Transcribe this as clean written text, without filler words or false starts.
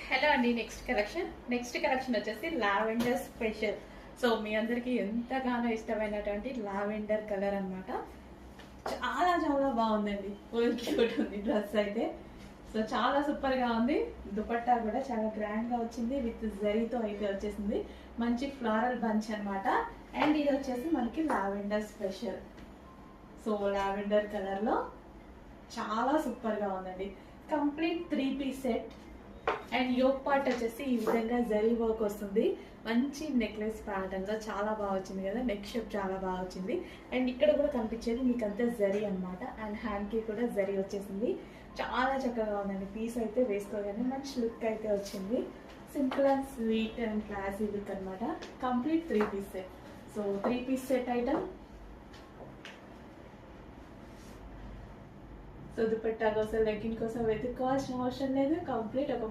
Hello అండి. Next collection వచ్చేసి lavender special. So మీ అందరికి ఎంతగానో ఇష్టమైనటువంటి లావెండర్ కలర్ అన్నమాట. చాలా చాలా బాగుందండి. ఫుల్ క్యూట్ ఉంది డ్రెస్ అయితే. సో చాలా సూపర్ గా ఉంది. దుపట్టా కూడా చాలా గ్రాండ్ గా వచ్చింది. విత్ జరీతో అయితే వచ్చేసింది. మంచి ఫ్లోరల్ బంచ్ అన్నమాట. అండ్ ఇది వచ్చేసి మనకి lavender special. So lavender colour లో చాలా సూపర్ గా ఉందండి. Complete 3 piece set. And yoke part వచ్చేసి ఈ విధంగా జరీ వర్క్ వస్తుంది. మంచి నెక్లెస్ ప్యాటర్న్ లో చాలా బాగా వచ్చింది కదా. నెక్ షేప్ చాలా బాగా వచ్చింది. అండ్ ఇక్కడ కూడా కనిపించేది మీకు అంతా జరీ అన్నమాట. అండ్ హ్యాండ్ కి కూడా జరీ వచ్చేసింది. చాలా చక్కగా ఉందండి. పీస్ అయితే వేసుకోగానే మంచి లుక్ అయితే వచ్చింది. Simple and sweet and classy look అనమాట. Complete 3 piece set. So 3 piece set item. So dupatta కోసం లెగ్గిన్ కోసం వెతుక్కోవాల్సిన అవసరం లేదు. కంప్లీట్ ఒక